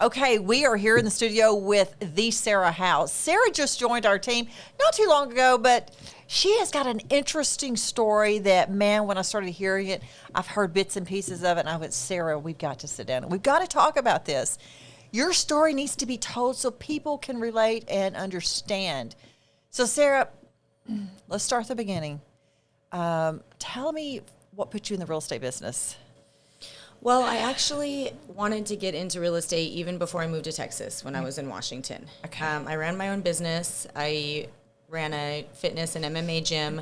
Okay, we are here in the studio with the Sarah Howell. Sarah just joined our team not too long ago, but she has got an interesting story that, man, when I started hearing it, I've heard bits and pieces of it, and I went, Sarah, we've got to sit down. We've got to talk about this. Your story needs to be told so people can relate and understand. So, Sarah, let's start at the beginning. Tell me what put you in the real estate business. Well, I actually wanted to get into real estate even before I moved to Texas when I was in Washington. Okay. I ran my own business. I ran a fitness and MMA gym,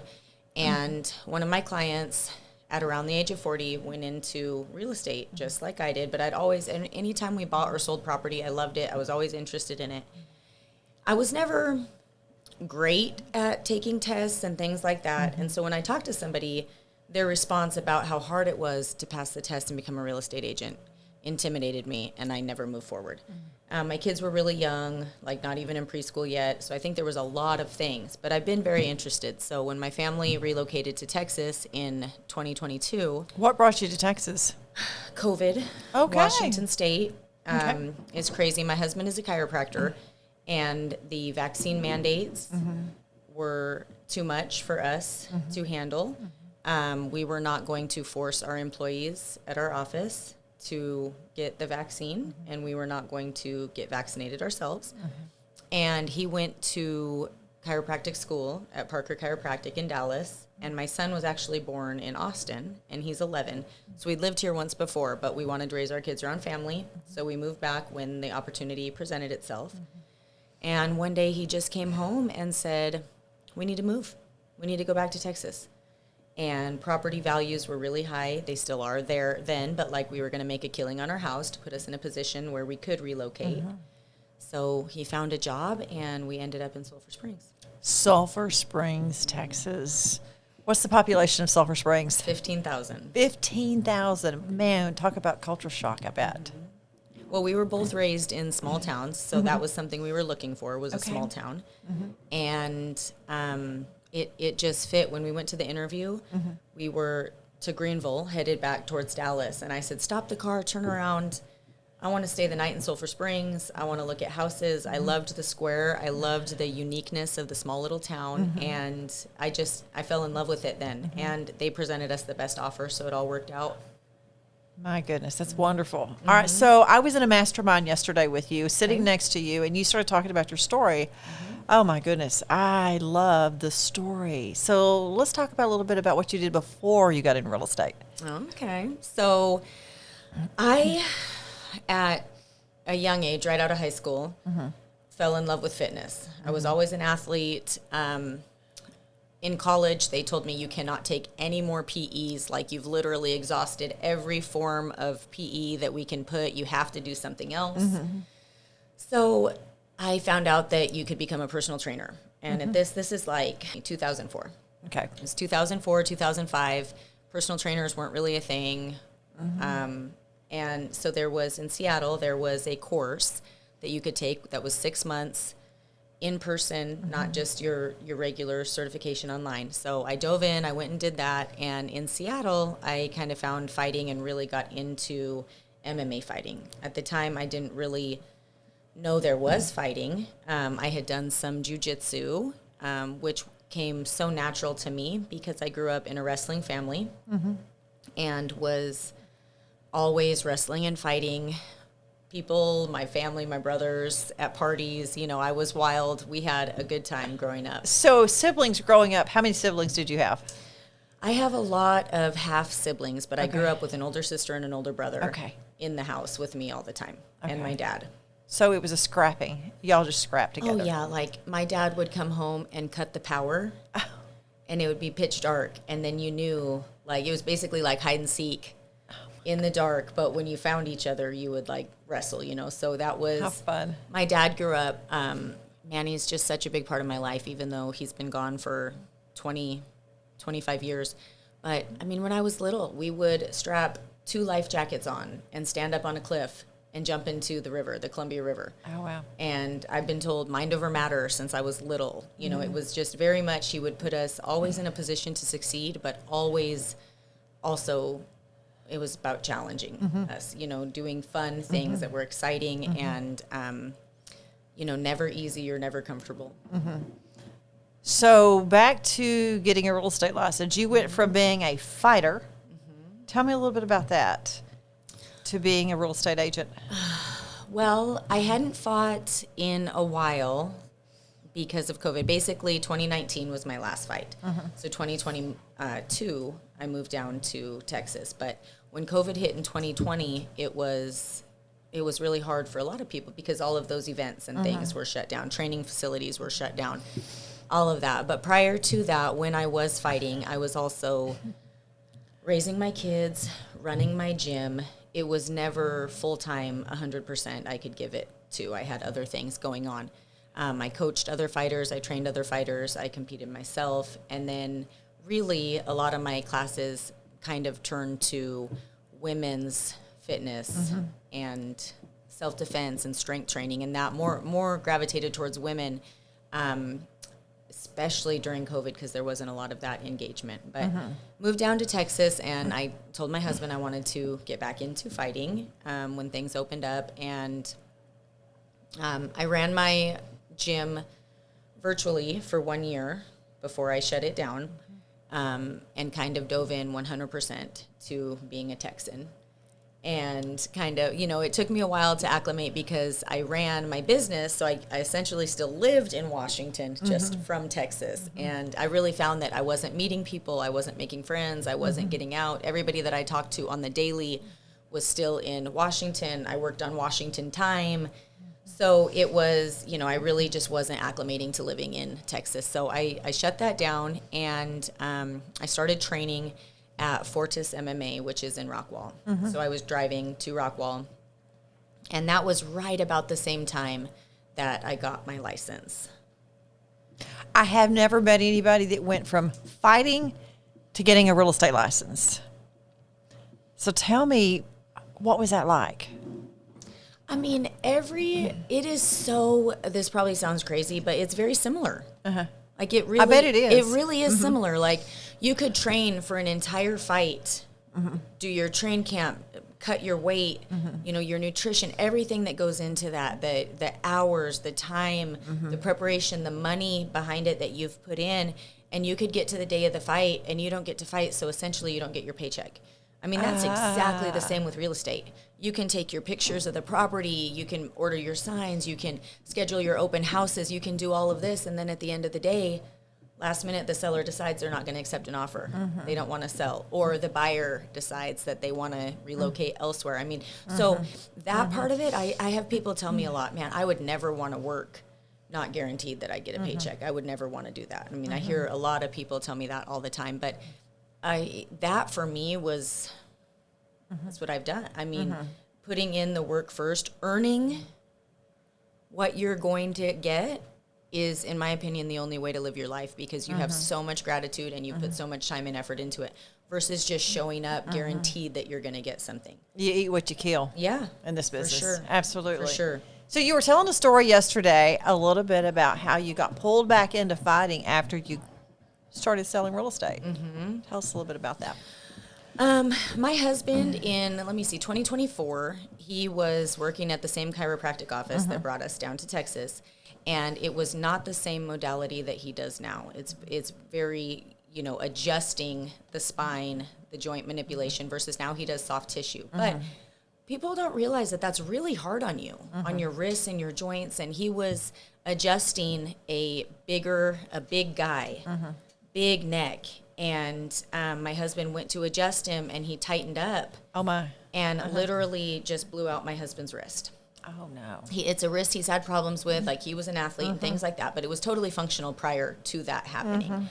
and one of my clients at around the age of 40 went into real estate just like I did. But I'd always, and anytime we bought or sold property, I loved it. I was always interested in it. I was never great at taking tests and things like that. And so when I talked to somebody, their response about how hard it was to pass the test and become a real estate agent intimidated me, and I never moved forward. My kids were really young, like not even in preschool yet, so I think there was a lot of things, but I've been very interested. So when my family relocated to Texas in 2022... What brought you to Texas? COVID. Okay. Washington State is crazy. My husband is a chiropractor, and the vaccine mandates were too much for us to handle. We were not going to force our employees at our office to get the vaccine, and we were not going to get vaccinated ourselves. And he went to chiropractic school at Parker Chiropractic in Dallas, and my son was actually born in Austin, and he's 11. So we'd lived here once before, but we wanted to raise our kids around family, so we moved back when the opportunity presented itself. And one day he just came home and said, we need to move. We need to go back to Texas. And property values were really high. They still are there then, but like we were going to make a killing on our house to put us in a position where we could relocate. So he found a job, and we ended up in Sulphur Springs. Sulphur Springs, Texas. What's the population of Sulphur Springs? 15,000. 15,000. Man, talk about culture shock, I bet. Well, we were both raised in small towns, so that was something we were looking for, was a small town. And it just fit. When we went to the interview, we were to Greenville, headed back towards Dallas. And I said, stop the car, turn around. I want to stay the night in Sulphur Springs. I want to look at houses. I loved the square. I loved the uniqueness of the small little town. And I fell in love with it then. And they presented us the best offer, so it all worked out. My goodness, that's wonderful. All right, so I was in a mastermind yesterday with you, sitting next to you, and you started talking about your story. Oh, my goodness, I love the story. So let's talk about a little bit about what you did before you got in real estate. Okay. So I, at a young age, right out of high school, fell in love with fitness. I was always an athlete. In college, they told me you cannot take any more PEs, like you've literally exhausted every form of PE that we can put. You have to do something else. So I found out that you could become a personal trainer. And at this is like 2004. Okay. It was 2004, 2005. Personal trainers weren't really a thing. And so there was, in Seattle, there was a course that you could take that was 6 months in person, not just your regular certification online. So I dove in, I went and did that. And in Seattle, I kind of found fighting and really got into MMA fighting. At the time, I didn't really know there was fighting. I had done some jiu-jitsu, which came so natural to me because I grew up in a wrestling family and was always wrestling and fighting people, my family, my brothers, at parties. You know, I was wild. We had a good time growing up. So siblings growing up, how many siblings did you have? I have a lot of half siblings, but I grew up with an older sister and an older brother in the house with me all the time, and my dad. So it was a scrapping. Y'all just scrapped together. Oh, yeah. Like, my dad would come home and cut the power, and it would be pitch dark, and then you knew, like, it was basically like hide and seek in the dark, but when you found each other, you would, like, wrestle, you know? So that was... How fun. My dad grew up... Manny's just such a big part of my life, even though he's been gone for 25 years. But, I mean, when I was little, we would strap 2 life jackets on and stand up on a cliff and jump into the river, the Columbia River. Oh, wow. And I've been told mind over matter since I was little. You know, it was just very much, he would put us always in a position to succeed, but always also it was about challenging us, doing fun things that were exciting and, never easy or never comfortable. So back to getting a real estate license, you went from being a fighter. Tell me a little bit about that to being a real estate agent. Well, I hadn't fought in a while because of COVID. Basically, 2019 was my last fight. So 2022, I moved down to Texas. But when COVID hit in 2020, it was really hard for a lot of people because all of those events and things were shut down. Training facilities were shut down, all of that. But prior to that, when I was fighting, I was also raising my kids, running my gym. It was never full-time, 100% I could give it to. I had other things going on. I coached other fighters. I trained other fighters. I competed myself. And then really a lot of my classes kind of turned to women's fitness and self-defense and strength training, and that more gravitated towards women, especially during COVID because there wasn't a lot of that engagement. But moved down to Texas, and I told my husband I wanted to get back into fighting when things opened up. And I ran my gym virtually for 1 year before I shut it down, and kind of dove in 100% to being a Texan. And kind of, it took me a while to acclimate because I ran my business. So I essentially still lived in Washington, just from Texas. And I really found that I wasn't meeting people. I wasn't making friends. I wasn't getting out. Everybody that I talked to on the daily was still in Washington. I worked on Washington time. So it was, I really just wasn't acclimating to living in Texas. So I shut that down, and I started training at Fortis MMA, which is in Rockwall. So I was driving to Rockwall, and that was right about the same time that I got my license. I have never met anybody that went from fighting to getting a real estate license. So tell me, what was that like? I mean, this probably sounds crazy, but it's very similar. Like it really, I bet it is. It really is similar. Like you could train for an entire fight, do your train camp, cut your weight, your nutrition, everything that goes into that, the hours, the time, the preparation, the money behind it that you've put in, and you could get to the day of the fight and you don't get to fight. So essentially you don't get your paycheck. I mean, that's exactly the same with real estate. You can take your pictures of the property, you can order your signs, you can schedule your open houses, you can do all of this, and then at the end of the day, last minute, the seller decides they're not going to accept an offer. They don't want to sell. Or the buyer decides that they want to relocate elsewhere. I mean, so that part of it, I have people tell me a lot, man, I would never want to work not guaranteed that I get a paycheck. I would never want to do that. I mean, I hear a lot of people tell me that all the time, but that for me was, that's what I've done. I mean, putting in the work first, earning what you're going to get is, in my opinion, the only way to live your life, because you have so much gratitude and you put so much time and effort into it versus just showing up guaranteed that you're going to get something. You eat what you kill. Yeah. In this business. For sure. Absolutely. For sure. So you were telling a story yesterday a little bit about how you got pulled back into fighting after you started selling real estate. Tell us a little bit about that. My husband in, 2024, he was working at the same chiropractic office that brought us down to Texas, and it was not the same modality that he does now. It's very, adjusting the spine, the joint manipulation, versus now he does soft tissue. But people don't realize that that's really hard on you, on your wrists and your joints, and he was adjusting a big guy, big neck. And my husband went to adjust him, and he tightened up. Oh, my. And literally just blew out my husband's wrist. Oh, no. It's a wrist he's had problems with. Like, he was an athlete and things like that. But it was totally functional prior to that happening.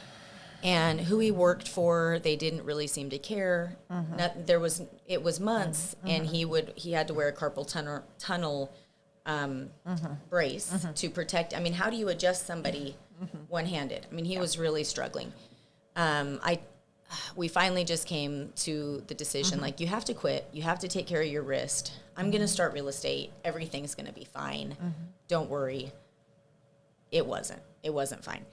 And who he worked for, they didn't really seem to care. It was months, and he had to wear a carpal tunnel brace to protect. I mean, how do you adjust somebody one-handed? I mean, he was really struggling. We finally just came to the decision, like, you have to quit. You have to take care of your wrist. I'm going to start real estate. Everything's going to be fine. Don't worry. It wasn't fine.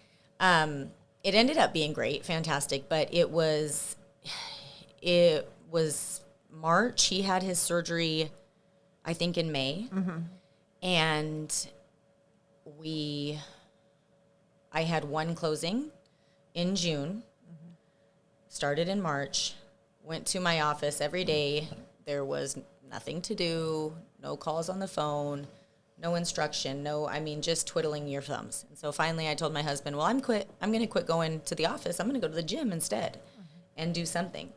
It ended up being great, fantastic, but it was March. He had his surgery, I think, in May. And I had one closing in June, started in March, went to my office every day. There was nothing to do, no calls on the phone, no instruction, just twiddling your thumbs. And so finally I told my husband, well, I'm going to quit going to the office. I'm going to go to the gym instead and do something.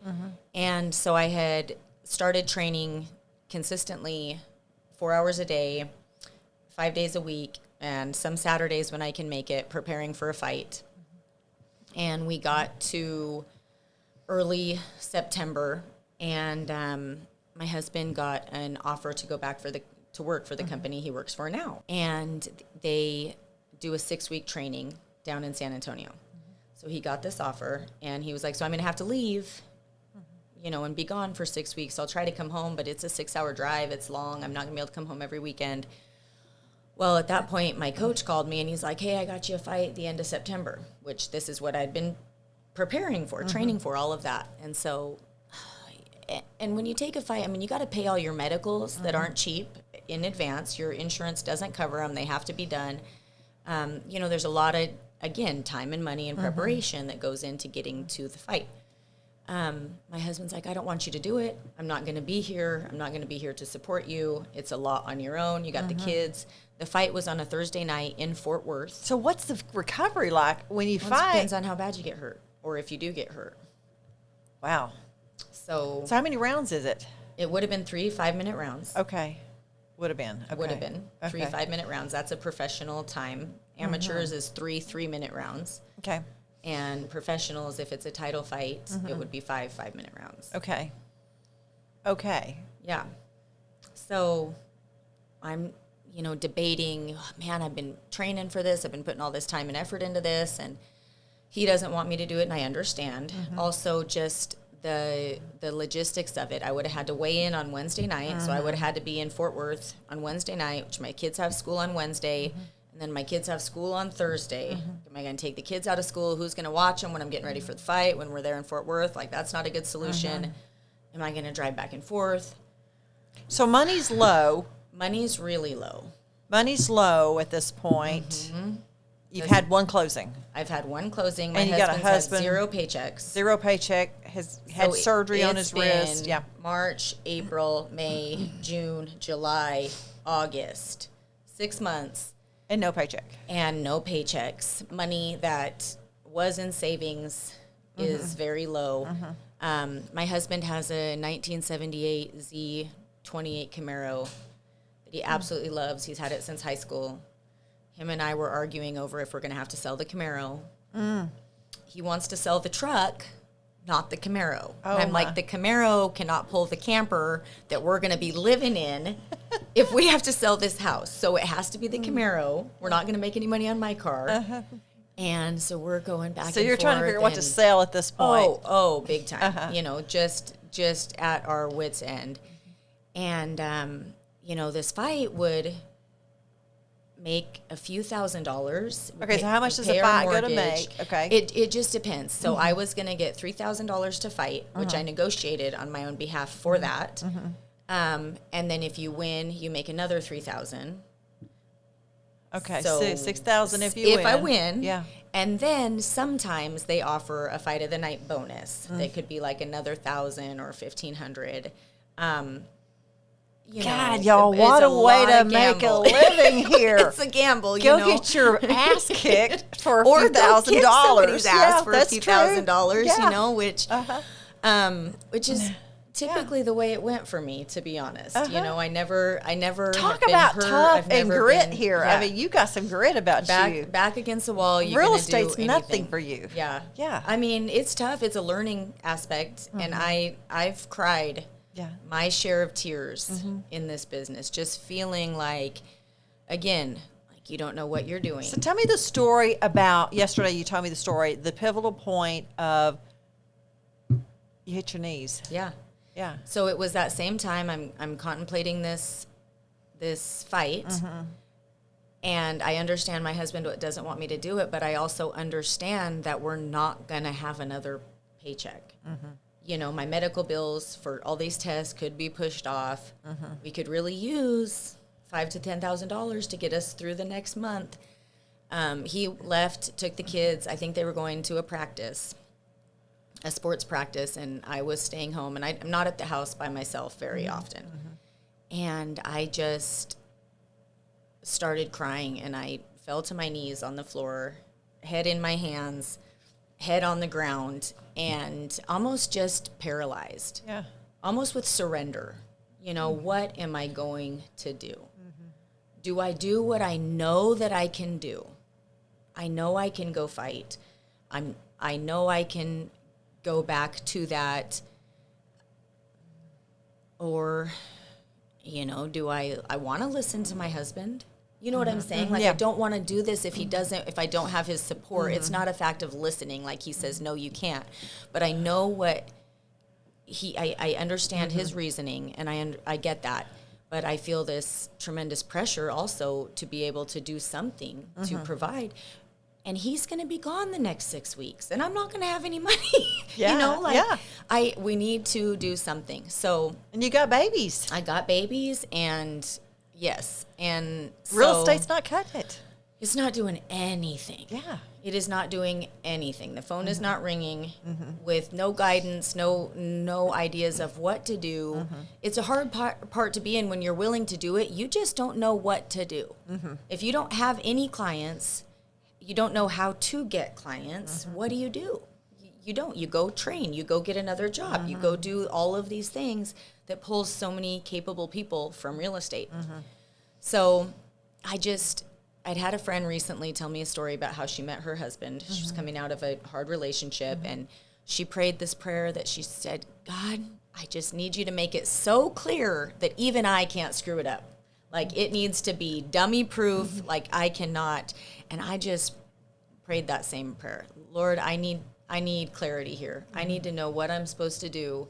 And so I had started training consistently 4 hours a day, 5 days a week, and some Saturdays when I can make it, preparing for a fight. And we got to early September, and my husband got an offer to go back to work for the company he works for now. And they do a 6-week training down in San Antonio. So he got this offer, and he was like, so I'm going to have to leave, and be gone for 6 weeks. I'll try to come home, but it's a 6-hour drive. It's long. I'm not going to be able to come home every weekend. Well, at that point, my coach called me, and he's like, hey, I got you a fight at the end of September, which this is what I'd been preparing for, training for, all of that. And so, and when you take a fight, you got to pay all your medicals that aren't cheap in advance. Your insurance doesn't cover them. They have to be done. There's a lot of, again, time and money and preparation that goes into getting to the fight. My husband's like, I don't want you to do it. I'm not going to be here. I'm not going to be here to support you. It's a lot on your own. You got the kids. The fight was on a Thursday night in Fort Worth. So what's the recovery like when you fight? It depends on how bad you get hurt, or if you do get hurt. Wow. So how many rounds is it? It would have been 3 5-minute rounds. Okay. Would have been. Okay. Would have been 3 5-minute rounds. That's a professional time. Amateurs is 3 3-minute rounds. Okay. And professionals, if it's a title fight, it would be 5 5-minute rounds. Okay. Okay. Yeah. So I'm, debating, man, I've been training for this. I've been putting all this time and effort into this, and he doesn't want me to do it, and I understand. Also, just the logistics of it. I would have had to weigh in on Wednesday night, so I would have had to be in Fort Worth on Wednesday night, which my kids have school on Wednesday, and then my kids have school on Thursday. Am I going to take the kids out of school? Who's going to watch them when I'm getting ready for the fight, when we're there in Fort Worth? That's not a good solution. Am I going to drive back and forth? So money's low. Money's really low. Money's low at this point. You've had one closing. I've had one closing. My and you got a husband. Had 0 paychecks. 0 paycheck. Has had surgery on his wrist. Yeah. March, April, May, June, July, August. 6 months. And no paycheck. And no paychecks. Money that was in savings is very low. My husband has a 1978 Z28 Camaro that he absolutely loves. He's had it since high school. Him and I were arguing over if we're going to have to sell the Camaro. He wants to sell the truck, not the Camaro. Oh, I'm like, the Camaro cannot pull the camper that we're going to be living in if we have to sell this house. So it has to be the Camaro. We're not going to make any money on my car. And so we're going back and forth. So you're trying to figure out what to sell at this point. Oh, big time. Just at our wit's end. And, this fight would make a few $1,000s. Okay, so how much does a fight go to make? Okay. It just depends. So I was going to get $3,000 to fight, which I negotiated on my own behalf for that. And then if you win, you make another $3,000. Okay, so 6,000 if you win. If I win. Yeah. And then sometimes they offer a fight of the night bonus. That could be like another $1,000 or $1,500. God, y'all, what a way to make a living here. It's a gamble, Go get your ass kicked for a or few $1,000. Somebody's ass for a few true. $1,000, which is typically the way it went for me, to be honest. I never talk have been about hurt. tough I've and never grit been, here. Yeah. I mean, you got some grit about you. Back against the wall. Real estate's nothing for you. Yeah. Yeah. I mean, it's tough. It's a learning aspect, and I've cried my share of tears in this business, just feeling like, again, like you don't know what you're doing. So tell me the story about yesterday. You told me the story, the pivotal point of you hit your knees. Yeah. Yeah. So it was that same time I'm contemplating this fight, and I understand my husband doesn't want me to do it, but I also understand that we're not going to have another paycheck. my medical bills for all these tests could be pushed off. We could really use $5,000 to $10,000 to get us through the next month. He left, took the kids. I think they were going to a sports practice, and I was staying home. And I'm not at the house by myself very often. And I just started crying, and I fell to my knees on the floor, head in my hands, head on the ground, and almost just paralyzed. Yeah. Almost with surrender. What am I going to do? Do I do what I know that I can do? I know I can go fight. I know I can go back to that. Or, do I want to listen to my husband? You know what I'm saying? Like, I don't want to do this if I don't have his support. It's not a fact of listening. Like he says, no, you can't. But I know what I understand his reasoning, and I get that. But I feel this tremendous pressure also to be able to do something to provide. And he's going to be gone the next 6 weeks, and I'm not going to have any money. We need to do something. So, and you got babies. I got babies, and yes, and real estate's not cutting it. It's not doing anything. Yeah. It is not doing anything. The phone is not ringing with no guidance, no ideas of what to do. It's a hard part to be in when you're willing to do it. You just don't know what to do. If you don't have any clients, you don't know how to get clients, what do? You don't. You go train. You go get another job. You go do all of these things that pulls so many capable people from real estate. So I'd had a friend recently tell me a story about how she met her husband. She was coming out of a hard relationship, and she prayed this prayer that she said, God, I just need you to make it so clear that even I can't screw it up. Like, it needs to be dummy proof, like I cannot. And I just prayed that same prayer. Lord, I need clarity here. I need to know what I'm supposed to do.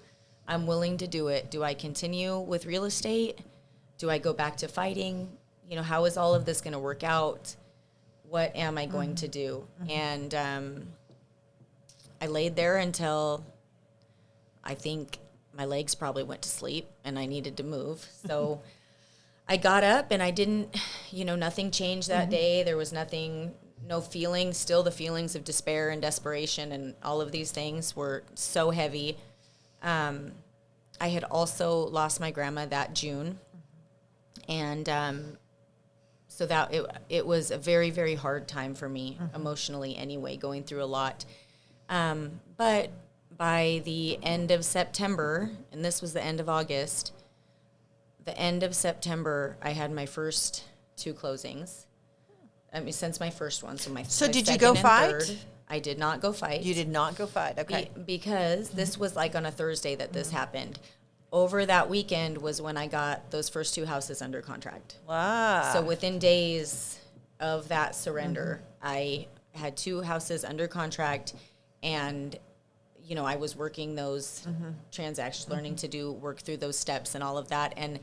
I'm willing to do it. Do I continue with real estate? Do I go back to fighting? How is all of this going to work out? What am I going to do? And I laid there until I think my legs probably went to sleep and I needed to move. So I got up, and I didn't, nothing changed that day. There was nothing, no feelings, still the feelings of despair and desperation, and all of these things were so heavy. I had also lost my grandma that June. And so that it was a very, very hard time for me emotionally anyway, going through a lot. But by the end of September, and this was the end of August, the end of September, I had my first 2 closings. Since my first one. So did you go fight? Third, I did not go fight. You did not go fight, okay. Because this was like on a Thursday that this happened. Over that weekend was when I got those first 2 houses under contract. Wow. So within days of that surrender, I had 2 houses under contract, and I was working those transactions, learning to work through those steps and all of that, and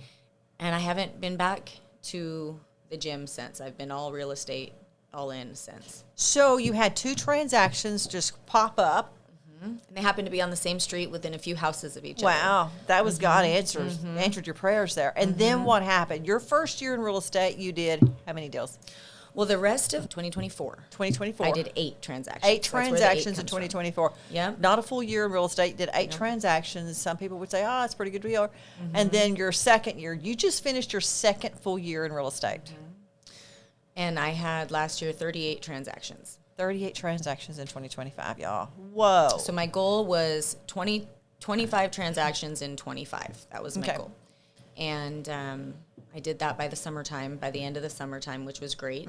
I haven't been back to the gym since. I've been all real estate, all in since. So you had 2 transactions just pop up. And they happened to be on the same street within a few houses of each other. Wow, that was God answered your prayers there. And then what happened? Your first year in real estate, you did how many deals? Well, the rest of 2024. 2024. I did 8 transactions. 8 transactions in 2024. Yeah. Not a full year in real estate, did 8 transactions. Some people would say, it's a pretty good deal. And then your second year, you just finished your second full year in real estate. And I had last year 38 transactions. 38 transactions in 2025, y'all. Whoa. So my goal was 25 transactions in 25. That was my goal. And I did that by the end of the summertime, which was great.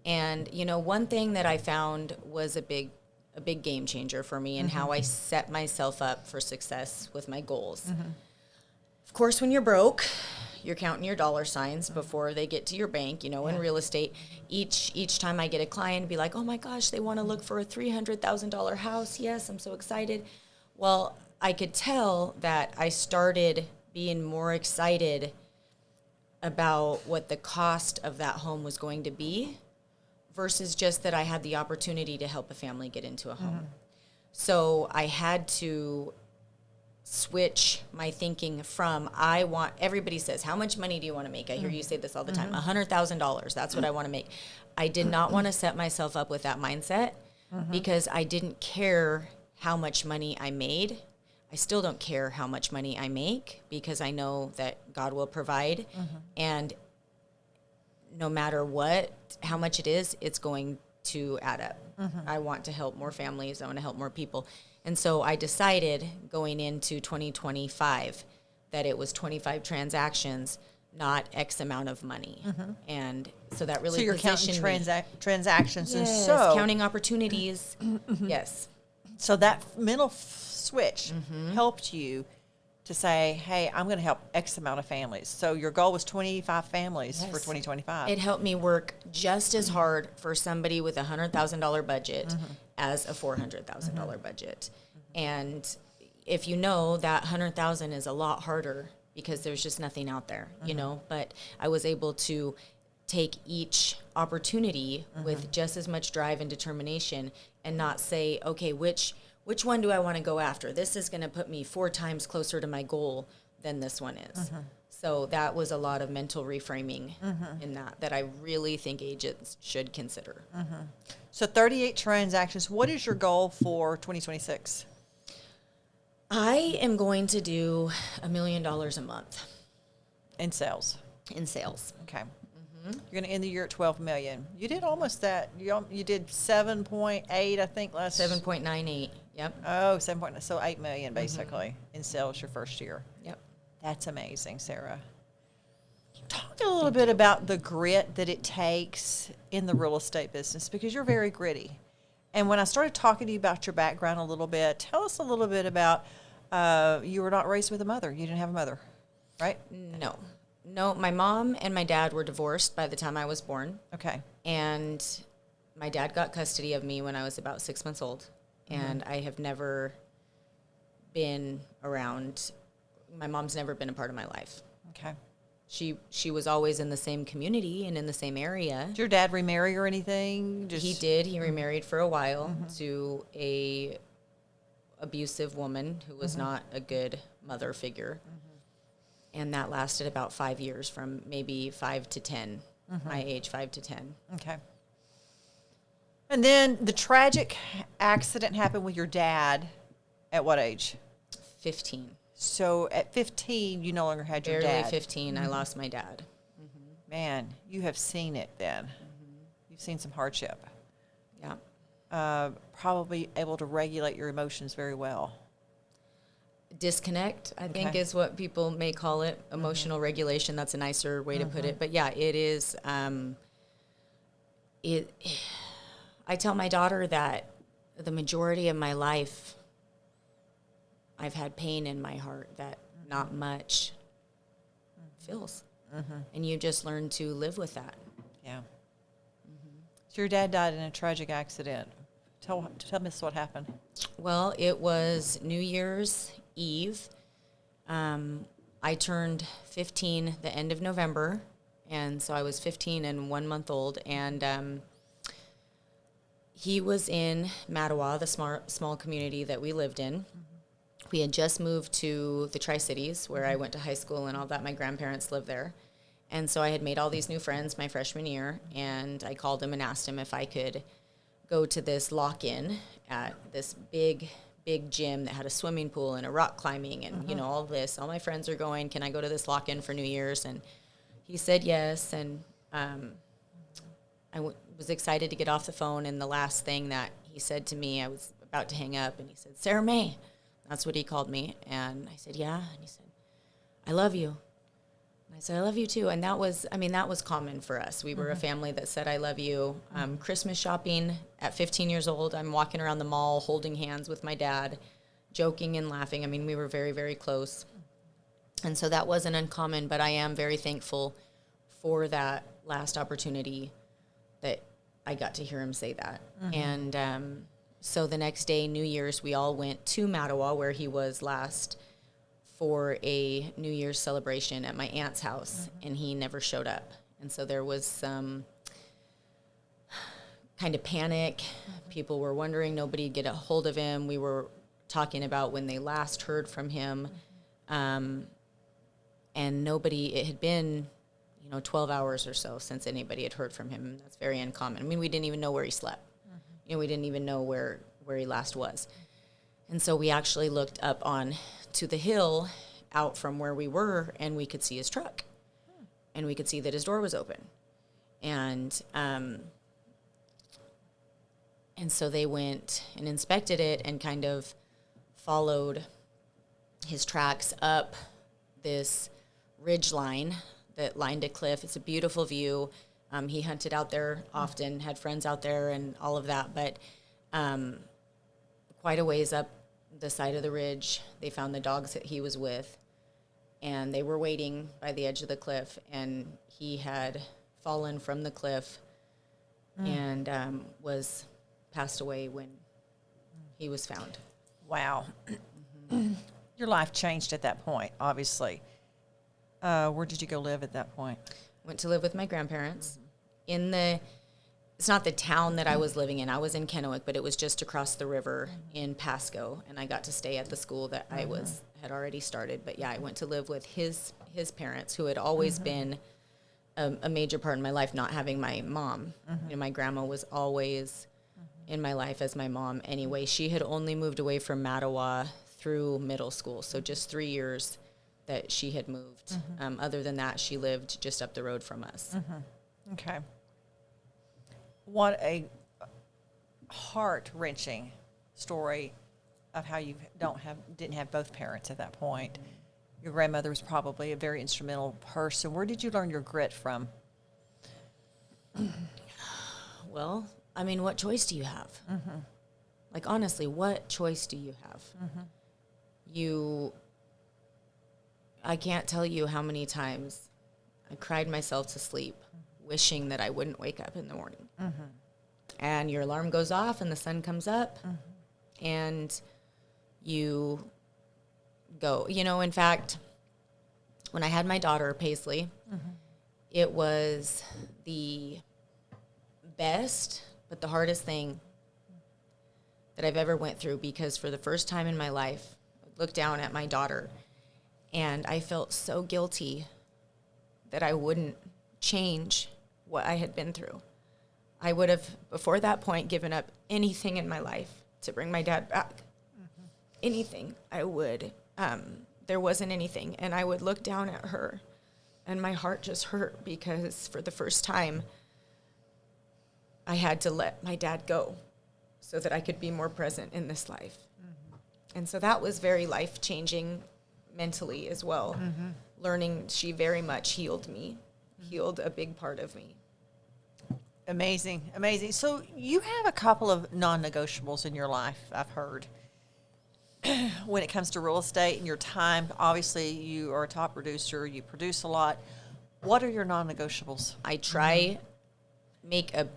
And, one thing that I found was a big game changer for me and how I set myself up for success with my goals. Of course, when you're broke, you're counting your dollar signs before they get to your bank. In real estate, each time I get a client, be like, oh my gosh, they want to look for a $300,000 house. Yes, I'm so excited. Well, I could tell that I started being more excited about what the cost of that home was going to be versus just that I had the opportunity to help a family get into a home. So I had to switch my thinking from everybody says, how much money do you want to make? I hear you say this all the time, $100,000. That's what I want to make. I did not want to set myself up with that mindset because I didn't care how much money I made. I still don't care how much money I make because I know that God will provide. And no matter how much it is, it's going to add up. I want to help more families. I want to help more people. And so I decided going into 2025 that it was 25 transactions, not X amount of money. And so that really positioned me. So you're counting transactions. Yes, and counting opportunities. Yes. So that mental switch helped you to say, hey, I'm going to help X amount of families. So your goal was 25 families for 2025. It helped me work just as hard for somebody with a $100,000 budget as a $400,000 budget. And if you know that $100,000 is a lot harder because there's just nothing out there, you know, but I was able to take each opportunity with just as much drive and determination and not say, okay, which one do I want to go after? This is going to put me 4 times closer to my goal than this one is. So that was a lot of mental reframing in that I really think agents should consider. So 38 transactions. What is your goal for 2026? I am going to do $1 million a month. In sales. In sales. Okay. You're going to end the year at 12 million. You did almost that. You did 7.8, I think, last 7.98. Yep. Oh, 7. So 8 million basically in sales your first year. Yep. That's amazing, Sarah. Talk a little bit about the grit that it takes in the real estate business because you're very gritty. And when I started talking to you about your background a little bit, tell us a little bit about you were not raised with a mother. You didn't have a mother, right? No, my mom and my dad were divorced by the time I was born. Okay. And my dad got custody of me when I was about 6 months old. And I have never been around, my mom's never been a part of my life. Okay. She was always in the same community and in the same area. Did your dad remarry or anything? He did. He remarried for a while to a abusive woman who was not a good mother figure. And that lasted about 5 years, from maybe 5 to 10, my age, 5 to 10. Okay. And then the tragic accident happened with your dad at what age? 15. So at 15, you no longer had your dad. Barely 15, I lost my dad. Man, you have seen it then. You've seen some hardship. Yeah. Probably able to regulate your emotions very well. Disconnect, I think, Okay. is what people may call it. Emotional regulation, that's a nicer way to put it. But yeah, it is. I tell my daughter that the majority of my life, I've had pain in my heart that not much feels. And you just learn to live with that. Yeah. So your dad died in a tragic accident. Tell us what happened. Well, it was New Year's Eve. I turned 15 the end of November, and so I was 15 and 1 month old, and he was in Mattawa, the small community that we lived in. We had just moved to the Tri-Cities, where I went to high school and all that. My grandparents lived there. And so I had made all these new friends my freshman year, and I called him and asked him if I could go to this lock-in at this big gym that had a swimming pool and a rock climbing and, you know, all this. All my friends are going. Can I go to this lock-in for New Year's? And he said yes, and I was excited to get off the phone, and the last thing that he said to me, I was about to hang up, and he said, "Sarah May." That's what he called me. And I said, "Yeah." And he said, "I love you." And I said, "I love you too." And that was common for us. We were a family that said, "I love you." Christmas shopping at 15 years old, I'm walking around the mall holding hands with my dad, joking and laughing. I mean, we were very, very close. And so that wasn't uncommon, but I am very thankful for that last opportunity that I got to hear him say that. And so the next day, New Year's, we all went to Mattawa, where he was last, for a New Year's celebration at my aunt's house, and he never showed up. And so there was some kind of panic. People were wondering, nobody could get a hold of him. We were talking about when they last heard from him. And nobody, it had been, 12 hours or so since anybody had heard from him. That's very uncommon. I mean, we didn't even know where he slept. We didn't even know where he last was. And so we actually looked up on to the hill out from where we were, and we could see his truck. And we could see that his door was open. And so they went and inspected it and kind of followed his tracks up this ridge line that lined a cliff. It's a beautiful view. He hunted out there often, had friends out there and all of that. But quite a ways up the side of the ridge, they found the dogs that he was with. And they were waiting by the edge of the cliff. And he had fallen from the cliff and was passed away when he was found. Wow. Your life changed at that point, obviously. Where did you go live at that point? Went to live with my grandparents it's not the town that I was living in. I was in Kennewick, but it was just across the river in Pasco, and I got to stay at the school that I had already started. But yeah, I went to live with his parents, who had always been a major part in my life, not having my mom. My grandma was always in my life as my mom anyway. She had only moved away from Mattawa through middle school, so just 3 years that she had moved. Other than that, she lived just up the road from us. Okay. What a heart-wrenching story of how you didn't have both parents at that point. Your grandmother was probably a very instrumental person. Where did you learn your grit from? Well, I mean, what choice do you have? Like, honestly, what choice do you have? I can't tell you how many times I cried myself to sleep, wishing that I wouldn't wake up in the morning. And your alarm goes off and the sun comes up and you go. In fact, when I had my daughter, Paisley, it was the best but the hardest thing that I've ever went through, because for the first time in my life, I looked down at my daughter and I felt so guilty that I wouldn't change what I had been through. I would have, before that point, given up anything in my life to bring my dad back. Anything. I would. There wasn't anything. And I would look down at her, and my heart just hurt, because for the first time, I had to let my dad go so that I could be more present in this life. And so that was very life-changing mentally as well. Learning, she very much healed me, healed a big part of me. Amazing, amazing. So you have a couple of non-negotiables in your life, I've heard. When it comes to real estate and your time, obviously you are a top producer, you produce a lot. What are your non-negotiables? I try make a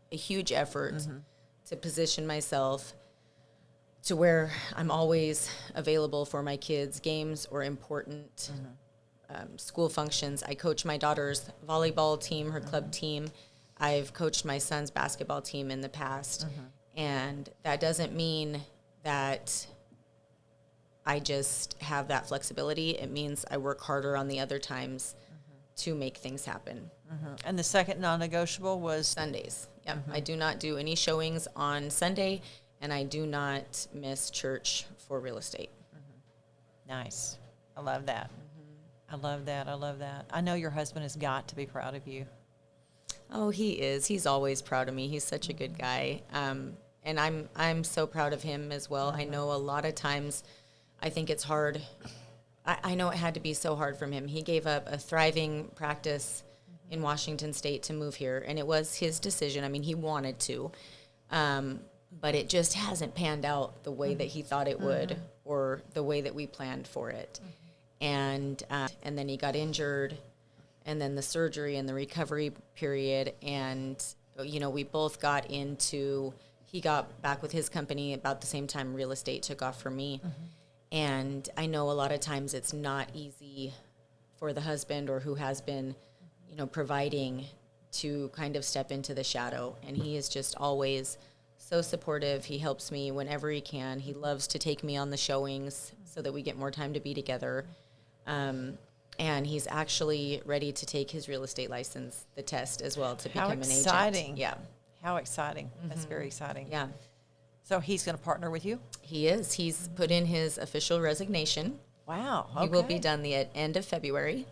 huge effort to position myself to where I'm always available for my kids' games or important school functions. I coach my daughter's volleyball team, her club team. I've coached my son's basketball team in the past. And that doesn't mean that I just have that flexibility. It means I work harder on the other times to make things happen. And the second non-negotiable was? Sundays. Yep. I do not do any showings on Sunday, and I do not miss church for real estate. Nice. I love that. I love that. I love that. I know your husband has got to be proud of you. Oh, he is. He's always proud of me. He's such a good guy. And I'm so proud of him as well. I know a lot of times I think it's hard. I know it had to be so hard from him. He gave up a thriving practice in Washington State to move here, and it was his decision. I mean, he wanted to, but it just hasn't panned out the way that he thought it would, or the way that we planned for it. And then he got injured, and then the surgery and the recovery period, and we both got into. He got back with his company about the same time real estate took off for me. And I know a lot of times it's not easy for the husband or who has been, providing, to kind of step into the shadow. And he is just always so supportive. He helps me whenever he can. He loves to take me on the showings so that we get more time to be together. And he's actually ready to take his real estate license, the test as well, to become an agent. How exciting. Yeah. How exciting. That's very exciting. Yeah. So he's going to partner with you? He is. He's put in his official resignation. Wow. Okay. He will be done the end of February.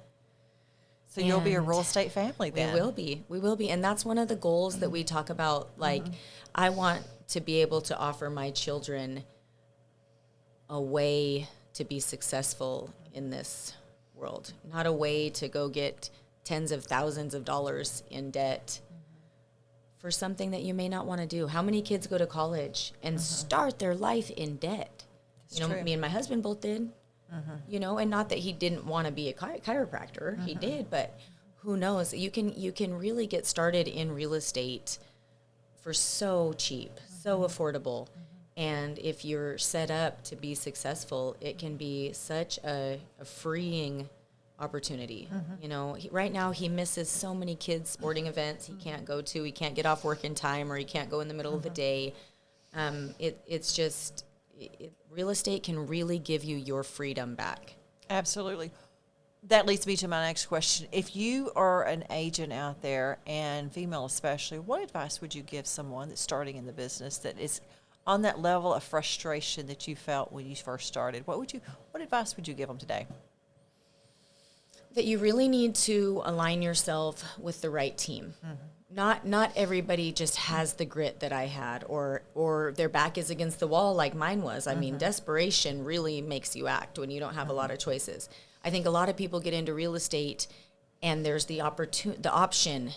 So you'll be a real estate family then? We will be. And that's one of the goals that we talk about. Like, I want to be able to offer my children a way to be successful in this world, not a way to go get tens of thousands of dollars in debt for something that you may not want to do. How many kids go to college and start their life in debt? That's true. Me and my husband both did. And not that he didn't want to be a chiropractor. He did, but who knows? You can really get started in real estate for so cheap, so affordable. And if you're set up to be successful, it can be such a freeing opportunity. Right now he misses so many kids' sporting events he can't go to. He can't get off work in time, or he can't go in the middle of the day. It's just... real estate can really give you your freedom back. Absolutely. That leads me to my next question. If you are an agent out there, and female especially, what advice would you give someone that's starting in the business that is on that level of frustration that you felt when you first started? What advice would you give them today? That you really need to align yourself with the right team. Not everybody just has the grit that I had, or their back is against the wall like mine was. I mean, desperation really makes you act when you don't have a lot of choices. I think a lot of people get into real estate and there's the option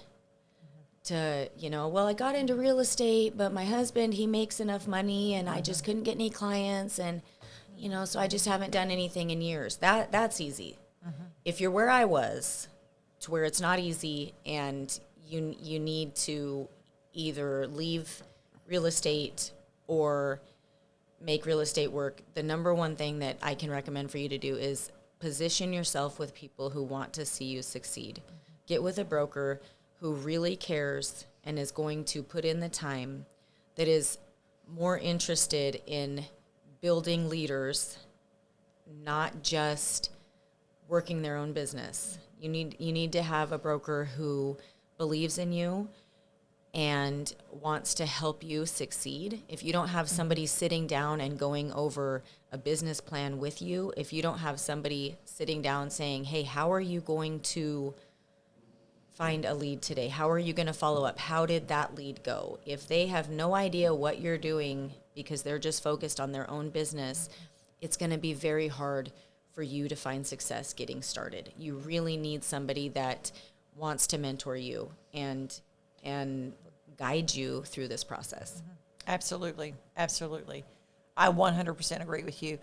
to, well, I got into real estate, but my husband, he makes enough money and I just couldn't get any clients, and so I just haven't done anything in years. That's easy. If you're where I was, to where it's not easy and you need to either leave real estate or make real estate work, the number one thing that I can recommend for you to do is position yourself with people who want to see you succeed. Get with a broker who really cares and is going to put in the time, that is more interested in building leaders, not just working their own business. You need to have a broker who believes in you and wants to help you succeed. If you don't have somebody sitting down and going over a business plan with you, if you don't have somebody sitting down saying, hey, how are you going to find a lead today? How are you going to follow up? How did that lead go? If they have no idea what you're doing because they're just focused on their own business, it's going to be very hard for you to find success getting started. You really need somebody that wants to mentor you and guide you through this process. Absolutely. Absolutely. I 100% agree with you.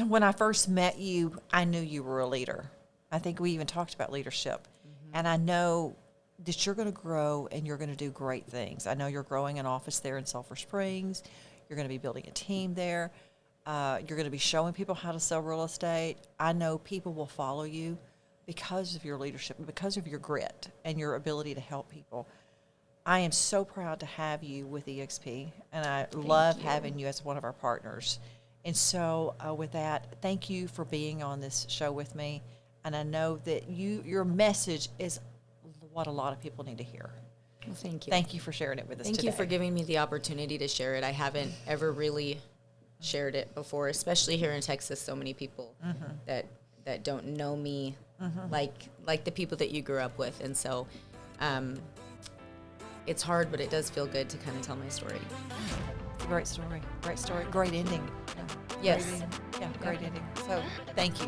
When I first met you, I knew you were a leader. I think we even talked about leadership. And I know that you're going to grow and you're going to do great things. I know you're growing an office there in Sulphur Springs. You're going to be building a team there. You're going to be showing people how to sell real estate. I know people will follow you because of your leadership, because of your grit and your ability to help people. I am so proud to have you with EXP, and I love having you as one of our partners. And so with that, thank you for being on this show with me. And I know that your message is what a lot of people need to hear. Well, thank you. Thank you for sharing it with us today. Thank you for giving me the opportunity to share it. I haven't ever really shared it before, especially here in Texas. So many people that don't know me like the people that you grew up with. And so it's hard, but it does feel good to kind of tell my story. It's a great story. Great story. Great ending. Yes. Great ending. Yeah, great ending. So thank you.